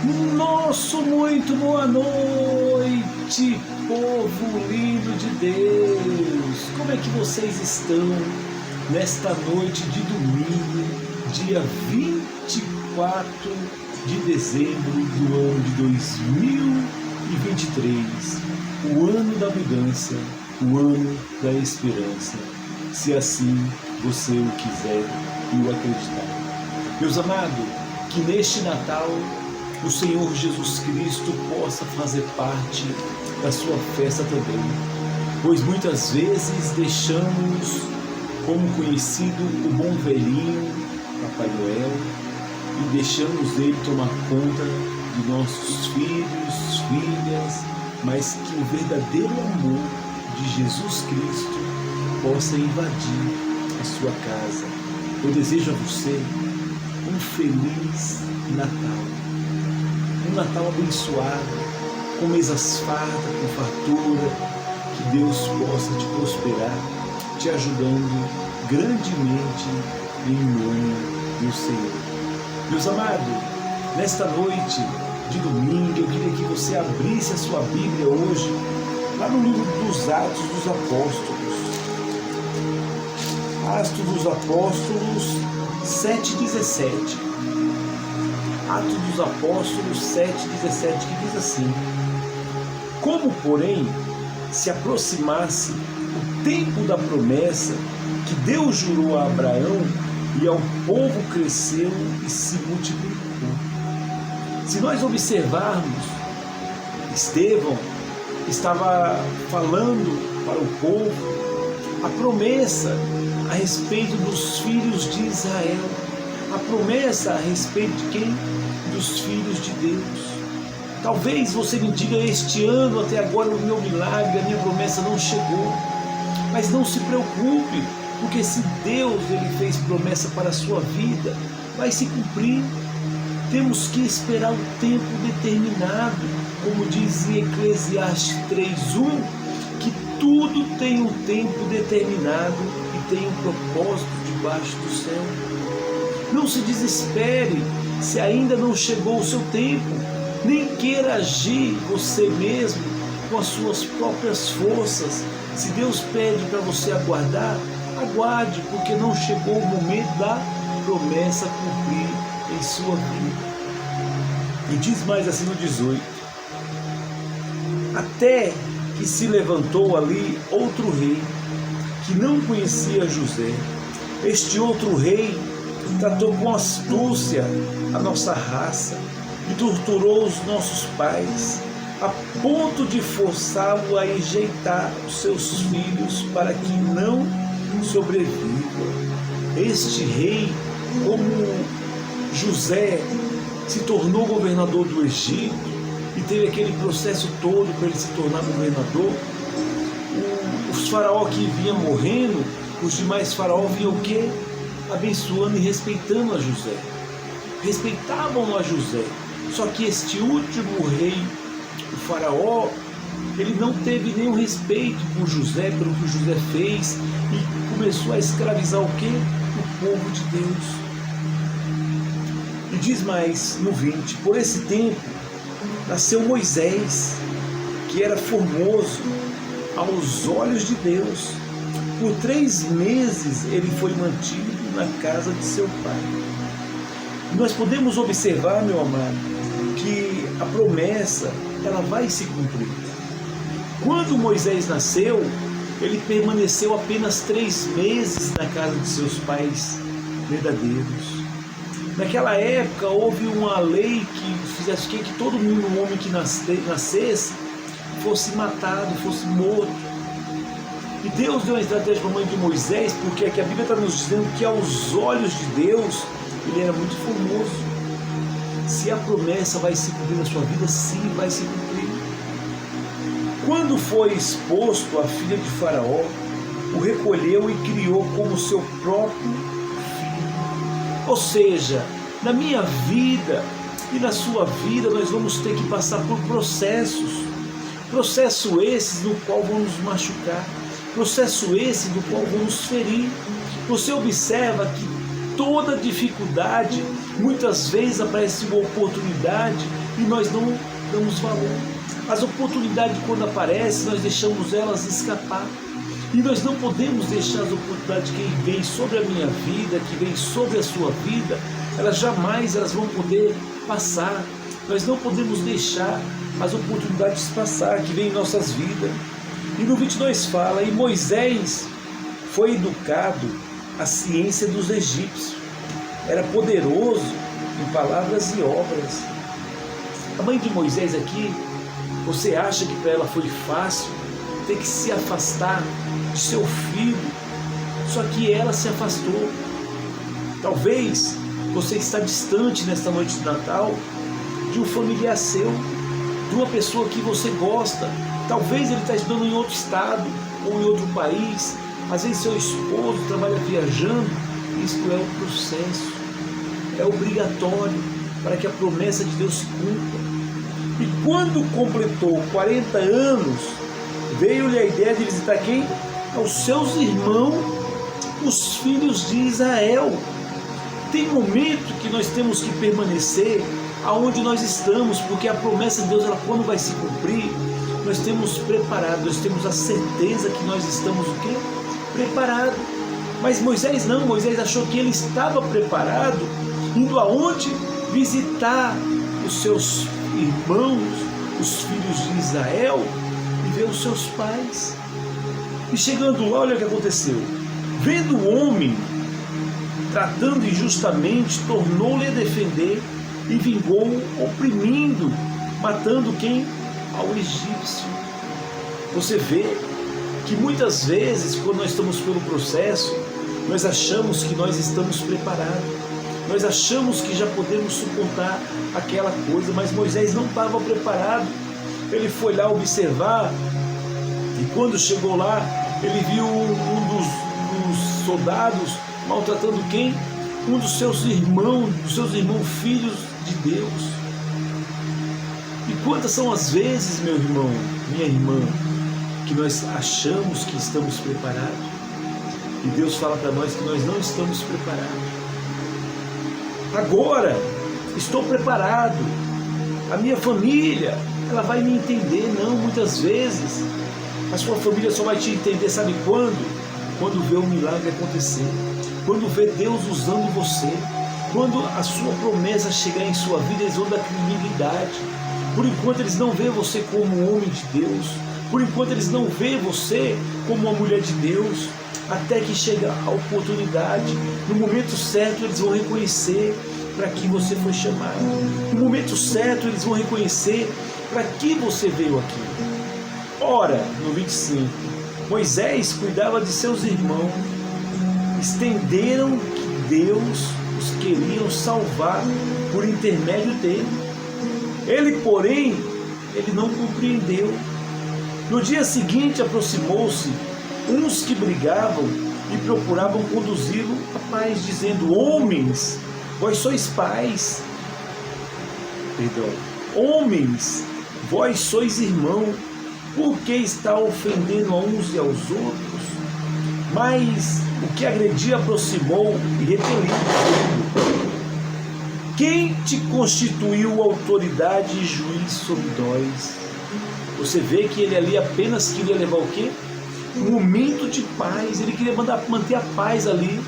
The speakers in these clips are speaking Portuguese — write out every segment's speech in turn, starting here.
Nosso muito boa noite, povo lindo de Deus! Como é que vocês estão nesta noite de domingo, dia 24 de dezembro do ano de 2023, o ano da mudança, o ano da esperança, se assim você o quiser e o acreditar. Meus amados, que neste Natal o Senhor Jesus Cristo possa fazer parte da sua festa também, pois muitas vezes deixamos como conhecido o bom velhinho Papai Noel e deixamos ele tomar conta de nossos filhos, filhas, mas que o verdadeiro amor de Jesus Cristo possa invadir a sua casa. Eu desejo a você um feliz Natal. Um Natal abençoado, com mesas fartas, com fartura, que Deus possa te prosperar, te ajudando grandemente em nome do Senhor. Meus amados, nesta noite de domingo, eu queria que você abrisse a sua Bíblia hoje, lá no livro dos Atos dos Apóstolos. Atos dos Apóstolos 7,17. Atos dos Apóstolos 7,17, que diz assim: como, porém, se aproximasse o tempo da promessa que Deus jurou a Abraão, e ao povo cresceu e se multiplicou. Se nós observarmos, Estevão estava falando para o povo a promessa a respeito dos filhos de Israel. A promessa a respeito de quem? Dos filhos de Deus. Talvez você me diga: este ano até agora o meu milagre, a minha promessa não chegou. Mas não se preocupe, porque se Deus ele fez promessa para a sua vida, vai se cumprir. Temos que esperar o tempo determinado, como diz em Eclesiastes 3:1, que tudo tem um tempo determinado e tem um propósito debaixo do céu. Não se desespere se ainda não chegou o seu tempo, nem queira agir você mesmo com as suas próprias forças. Se Deus pede para você aguardar, aguarde, porque não chegou o momento da promessa cumprir em sua vida. E diz mais assim no 18: até que se levantou ali outro rei, que não conhecia José. Este outro rei tratou com astúcia a nossa raça e torturou os nossos pais, a ponto de forçá-lo a enjeitar os seus filhos para que não sobrevivam. Este rei, como José se tornou governador do Egito e teve aquele processo todo para ele se tornar governador, os faraó que vinham morrendo, os demais faraó vinham o quê? Abençoando e respeitando a José. Respeitavam a José. Só que este último rei, o faraó, ele não teve nenhum respeito por José, pelo que José fez, e começou a escravizar o quê? O povo de Deus. E diz mais no 20: por esse tempo nasceu Moisés, que era formoso aos olhos de Deus. Por 3 meses ele foi mantido na casa de seu pai. Nós podemos observar, meu amado, que a promessa ela vai se cumprir. Quando Moisés nasceu, ele permaneceu apenas 3 meses na casa de seus pais verdadeiros. Naquela época houve uma lei que fizesse que todo mundo, um homem que nascesse, fosse matado, fosse morto. E Deus deu uma estratégia para a mãe de Moisés, porque aqui a Bíblia está nos dizendo que aos olhos de Deus ele era muito formoso. Se a promessa vai se cumprir na sua vida, sim, vai se cumprir. Quando foi exposto, a filha de Faraó o recolheu e criou como seu próprio filho. Ou seja, na minha vida e na sua vida nós vamos ter que passar por processos esses no qual vão nos machucar, processo esse do qual vão nos ferir. Você observa que toda dificuldade Muitas vezes aparece uma oportunidade e nós não damos valor. As oportunidades, quando aparecem, nós deixamos elas escapar. E nós não podemos deixar as oportunidades que vêm sobre a minha vida, que vêm sobre a sua vida, elas vão poder passar. Nós não podemos deixar as oportunidades passar que vêm em nossas vidas. E no 22 fala, e Moisés foi educado à ciência dos egípcios. Era poderoso em palavras e obras. A mãe de Moisés aqui, você acha que para ela foi fácil ter que se afastar de seu filho? Só que ela se afastou. Talvez você está distante nesta noite de Natal de um familiar seu, de uma pessoa que você gosta. Talvez ele está estudando em outro estado ou em outro país. Às vezes seu esposo trabalha viajando. Isto é um processo, é obrigatório para que a promessa de Deus se cumpra. E quando completou 40 anos, veio-lhe a ideia de visitar quem? Aos seus irmãos, os filhos de Israel. Tem momento que nós temos que permanecer aonde nós estamos, porque a promessa de Deus, ela, quando vai se cumprir, nós temos preparado, nós temos a certeza que nós estamos o quê? Preparado. Mas Moisés não, Moisés achou que ele estava preparado, indo aonde? Visitar os seus irmãos, os filhos de Israel, e ver os seus pais. E chegando lá, olha o que aconteceu. Vendo o homem tratando injustamente, tornou-lhe a defender e vingou, oprimindo, matando quem? Ao egípcio. Você vê que muitas vezes, quando nós estamos pelo processo, nós achamos que nós estamos preparados, nós achamos que já podemos suportar aquela coisa, mas Moisés não estava preparado. Ele foi lá observar, e quando chegou lá, ele viu um dos soldados maltratando quem? Um dos seus irmãos filhos de Deus. E quantas são as vezes, meu irmão, minha irmã, que nós achamos que estamos preparados, e Deus fala para nós que nós não estamos preparados. Agora estou preparado, a minha família, ela vai me entender. Não, muitas vezes a sua família só vai te entender, sabe quando? Quando vê o milagre acontecer, quando vê Deus usando você, quando a sua promessa chegar em sua vida, eles vão dar credibilidade. Por enquanto eles não veem você como um homem de Deus, por enquanto eles não veem você como uma mulher de Deus, até que chega a oportunidade, no momento certo eles vão reconhecer para que você foi chamado, no momento certo eles vão reconhecer para que você veio aqui. Ora, no 25, Moisés cuidava de seus irmãos, estenderam que Deus os queria salvar por intermédio dele. Ele, porém, ele não compreendeu. No dia seguinte aproximou-se uns que brigavam e procuravam conduzi-lo à paz, dizendo: homens, vós sois pais. Homens, vós sois irmãos, por que está ofendendo a uns e aos outros? Mas o que agredia aproximou e repeliu. Quem te constituiu autoridade e juiz sobre nós? Você vê que ele ali apenas queria levar o quê? Um momento de paz. Ele queria manter a paz ali.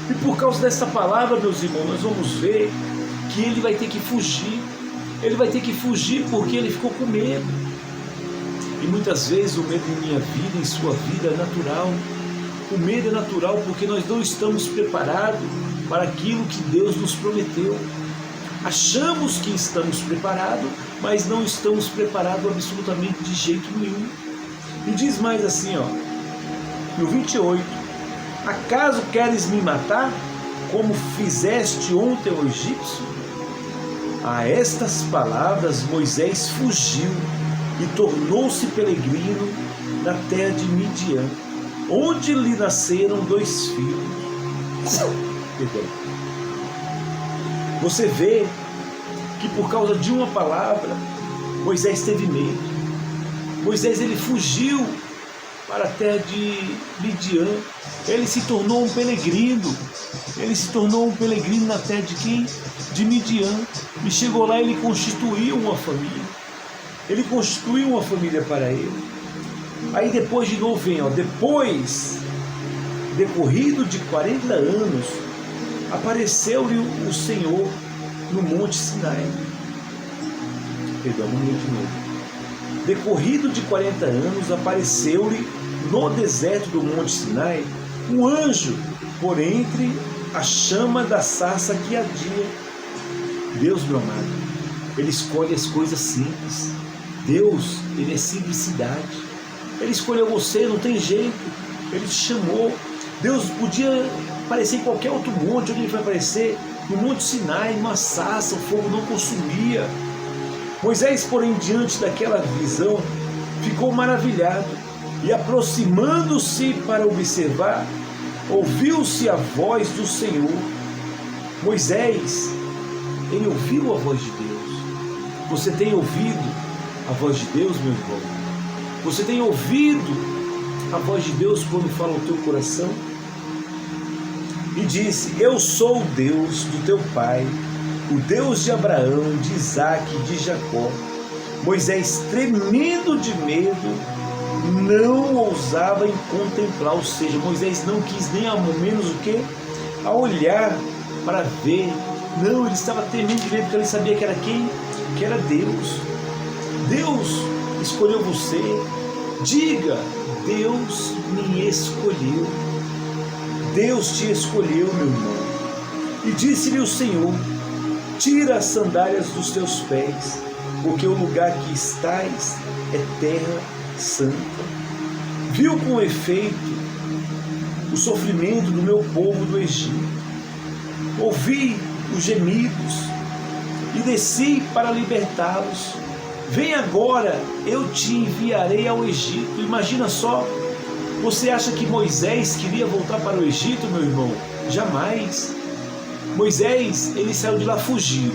E por causa dessa palavra, meus irmãos, nós vamos ver que ele vai ter que fugir. Ele vai ter que fugir porque ele ficou com medo. E muitas vezes o medo em minha vida, em sua vida, é natural. O medo é natural porque nós não estamos preparados para aquilo que Deus nos prometeu. Achamos que estamos preparados, mas não estamos preparados absolutamente de jeito nenhum. E diz mais assim, no 28, acaso queres me matar, como fizeste ontem ao egípcio? A estas palavras Moisés fugiu e tornou-se peregrino na terra de Midian, onde lhe nasceram 2 filhos. Você vê que por causa de uma palavra, Moisés teve medo. Moisés, ele fugiu para a terra de Midian. Ele se tornou um peregrino. Ele se tornou um peregrino na terra de quem? de Midian. E chegou lá, ele constituiu uma família. Ele constituiu uma família para ele. Aí depois de novo vem, depois, decorrido de 40 anos, apareceu-lhe o Senhor no Monte Sinai. Perdão, vamos ler de novo. Decorrido de 40 anos, apareceu-lhe no deserto do Monte Sinai um anjo por entre a chama da sarça que ardia. Deus, meu amado, Ele escolhe as coisas simples. Deus, Ele é simplicidade. Ele escolheu você, não tem jeito. Ele te chamou. Deus podia aparecer em qualquer outro monte. Onde Ele vai aparecer? No Monte Sinai, numa sarça, o fogo não consumia. Moisés, porém, diante daquela visão, ficou maravilhado e, aproximando-se para observar, ouviu-se a voz do Senhor. Moisés, ele ouviu a voz de Deus. Você tem ouvido a voz de Deus, meu irmão? Você tem ouvido a voz de Deus quando fala ao teu coração? E disse: eu sou o Deus do teu pai, o Deus de Abraão, de Isaque e de Jacó. Moisés, tremendo de medo, não ousava em contemplar, ou seja, Moisés não quis nem ao menos o quê? A olhar para ver. Não, ele estava tremendo de medo, porque ele sabia que era quem? Que era Deus. Deus escolheu você. Diga: Deus me escolheu. Deus te escolheu, meu irmão. E disse-lhe o Senhor: tira as sandálias dos teus pés, porque o lugar que estás é terra santa. Viu com efeito o sofrimento do meu povo do Egito. Ouvi os gemidos e desci para libertá-los. Vem agora, eu te enviarei ao Egito. Imagina só, você acha que Moisés queria voltar para o Egito, meu irmão? Jamais. Moisés, ele saiu de lá fugido.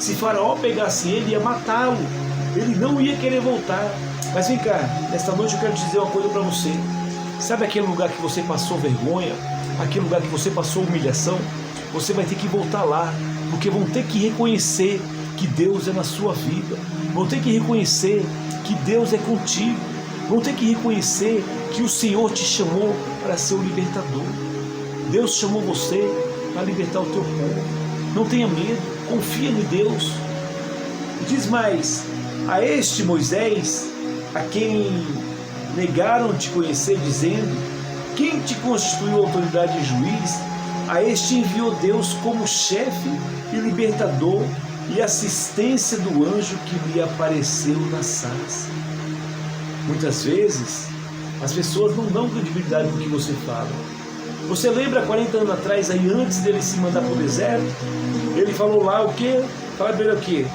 Se Faraó pegasse ele, ia matá-lo. Ele não ia querer voltar. Mas vem cá, nesta noite eu quero te dizer uma coisa para você. Sabe aquele lugar que você passou vergonha? Aquele lugar que você passou humilhação? Você vai ter que voltar lá, porque vão ter que reconhecer que Deus é na sua vida. Vão ter que reconhecer que Deus é contigo. Vão ter que reconhecer que o Senhor te chamou para ser o libertador. Deus chamou você para libertar o teu povo. Não tenha medo, confia em Deus. Diz mais: a este Moisés, a quem negaram te conhecer, dizendo: quem te constituiu autoridade e juiz? A este enviou Deus como chefe e libertador e assistência do anjo que lhe apareceu na sarça. Muitas vezes as pessoas não dão credibilidade no que você fala. Você lembra 40 anos atrás, aí antes dele se mandar para o deserto, ele falou lá o quê? Fala para ele o quê?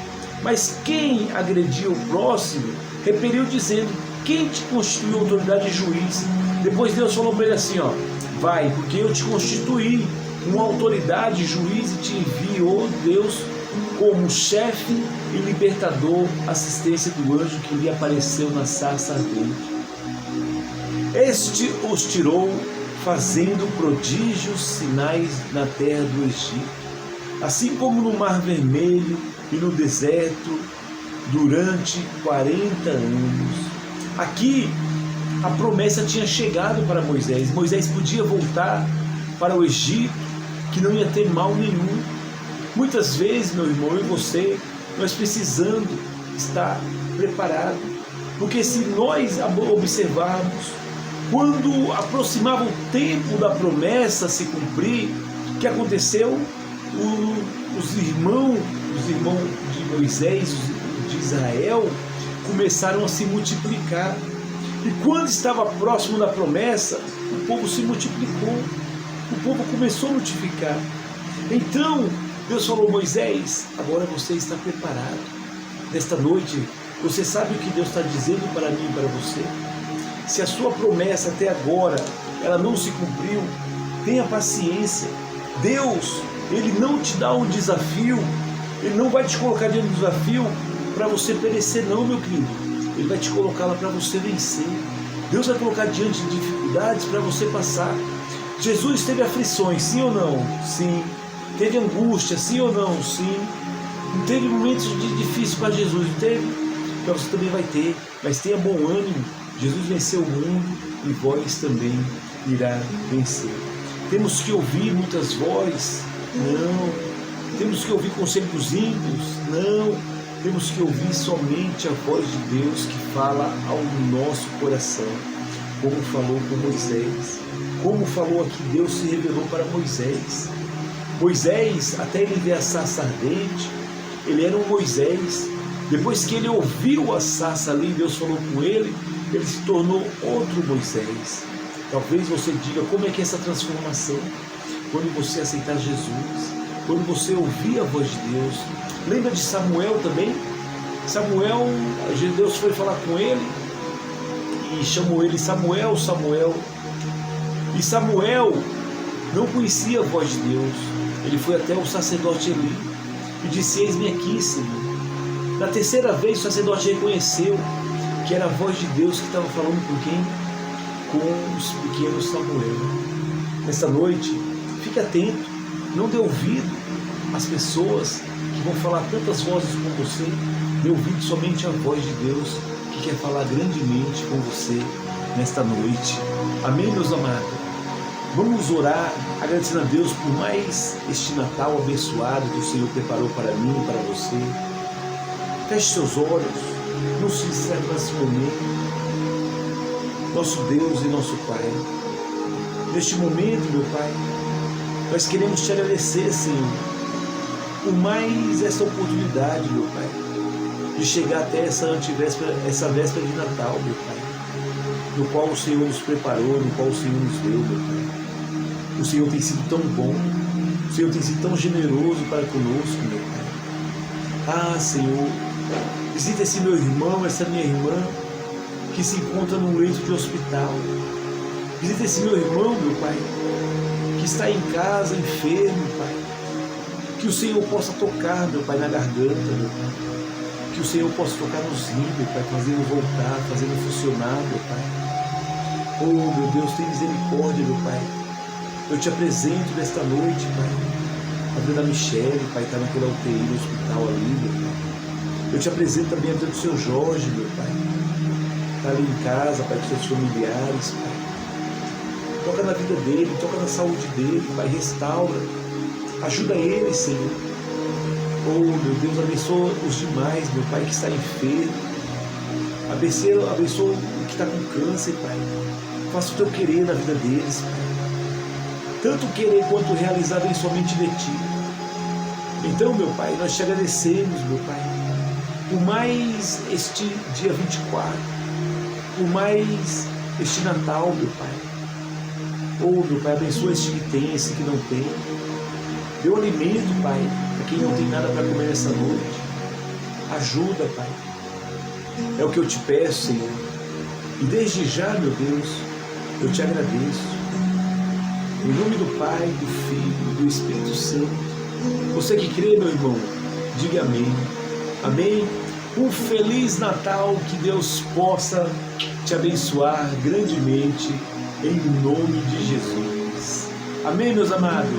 Mas quem agrediu o próximo, repeliu dizendo: quem te constituiu autoridade e juiz? Depois Deus falou para ele assim: vai, porque eu te constituí uma autoridade, juiz, e te enviou Deus como chefe e libertador, assistência do anjo que lhe apareceu na sarça ardente. Este os tirou, fazendo prodígios, sinais na terra do Egito, assim como no Mar Vermelho e no deserto, durante 40 anos. Aqui a promessa tinha chegado para Moisés. Moisés podia voltar para o Egito, que não ia ter mal nenhum. Muitas vezes, meu irmão, eu e você, nós precisamos estar preparados, porque se nós observarmos, quando aproximava o tempo da promessa se cumprir, o que aconteceu? Os irmãos de Moisés, de Israel, começaram a se multiplicar. E quando estava próximo da promessa, o povo se multiplicou. O povo começou a multiplicar. Então, Deus falou: Moisés, agora você está preparado. Nesta noite, você sabe o que Deus está dizendo para mim e para você? Se a sua promessa até agora, ela não se cumpriu, tenha paciência. Deus, Ele não te dá um desafio, Ele não vai te colocar diante do desafio para você perecer não, meu querido. Ele vai te colocar lá para você vencer. Deus vai colocar diante de dificuldades para você passar. Jesus teve aflições, sim ou não? Sim. Teve angústia, sim ou não? Sim. Não teve momentos difíceis para Jesus, não teve? Então você também vai ter, mas tenha bom ânimo. Jesus venceu o mundo e vós também irá vencer. Temos que ouvir muitas vozes? Não. Temos que ouvir conselho dos ímpios? Não. Temos que ouvir somente a voz de Deus que fala ao nosso coração, como falou com Moisés. Como falou aqui, Deus se revelou para Moisés. Moisés, até ele ver a sarça ardente, ele era um Moisés. Depois que ele ouviu a sarça ali, Deus falou com ele se tornou outro Moisés. Talvez você diga, como é que é essa transformação? Quando você aceitar Jesus, quando você ouvir a voz de Deus. Lembra de Samuel também? Samuel, Deus foi falar com ele e chamou ele Samuel, Samuel. E Samuel não conhecia a voz de Deus. Ele foi até o sacerdote Eli e disse, eis-me aqui, Senhor. Na terceira vez o sacerdote reconheceu que era a voz de Deus que estava falando com quem? Com os pequenos Samuel. Nesta noite, fique atento, não dê ouvido às pessoas que vão falar tantas vozes com você. Dê ouvido somente à voz de Deus que quer falar grandemente com você nesta noite. Amém, meus amados? Vamos orar, agradecendo a Deus por mais este Natal abençoado que o Senhor preparou para mim e para você. Feche seus olhos, não se distraia nesse momento. Nosso Deus e nosso Pai, neste momento, meu Pai, nós queremos te agradecer, Senhor, por mais esta oportunidade, meu Pai, de chegar até essa véspera de Natal, meu Pai, no qual o Senhor nos preparou, no qual o Senhor nos deu, meu Pai. O Senhor tem sido tão bom, o Senhor tem sido tão generoso para conosco, meu Pai. Ah, Senhor, visita esse meu irmão, essa minha irmã, que se encontra num leito de hospital. Visita esse meu irmão, meu Pai, que está em casa, enfermo, Pai. Que o Senhor possa tocar, meu Pai, na garganta, meu Pai. Que o Senhor possa tocar nos rins, meu Pai, fazendo voltar, fazendo funcionar, meu Pai. Oh, meu Deus, tem misericórdia, meu Pai. Eu te apresento nesta noite, Pai, a vida da Michele, Pai, está naquela UTI no hospital ali, meu Pai. Eu te apresento também a vida do seu Jorge, meu Pai. Está ali em casa, Pai, com seus familiares, Pai. Toca na vida dele, toca na saúde dele, Pai, restaura. Ajuda ele, Senhor. Oh, meu Deus, abençoa os demais, meu Pai, que está enfermo. Abençoa o que está com câncer, Pai. Faça o teu querer na vida deles, Pai. Tanto querer quanto realizar vem somente de Ti. Então, meu Pai, nós te agradecemos, meu Pai, por mais este dia 24, por mais este Natal, meu Pai. Oh, meu Pai, abençoa este que tem, esse que não tem. Dê o alimento, Pai, para quem não tem nada para comer nessa noite. Ajuda, Pai. É o que eu te peço, Senhor. E desde já, meu Deus, eu te agradeço. Em nome do Pai, do Filho e do Espírito Santo. Você que crê, meu irmão, diga amém. Amém. Um Feliz Natal, que Deus possa te abençoar grandemente, em nome de Jesus. Amém, meus amados?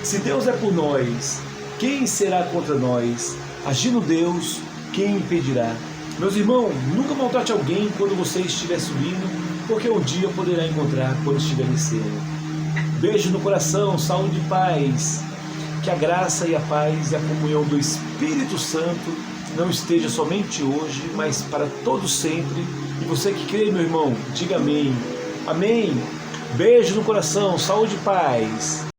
Se Deus é por nós, quem será contra nós? Agindo Deus, quem impedirá? Meus irmãos, nunca maltrate alguém quando você estiver subindo, porque um dia poderá encontrar quando estiver descendo. Beijo no coração, saúde e paz. Que a graça e a paz e a comunhão do Espírito Santo não esteja somente hoje, mas para todos sempre. E você que crê, meu irmão, diga amém. Amém. Beijo no coração, saúde e paz.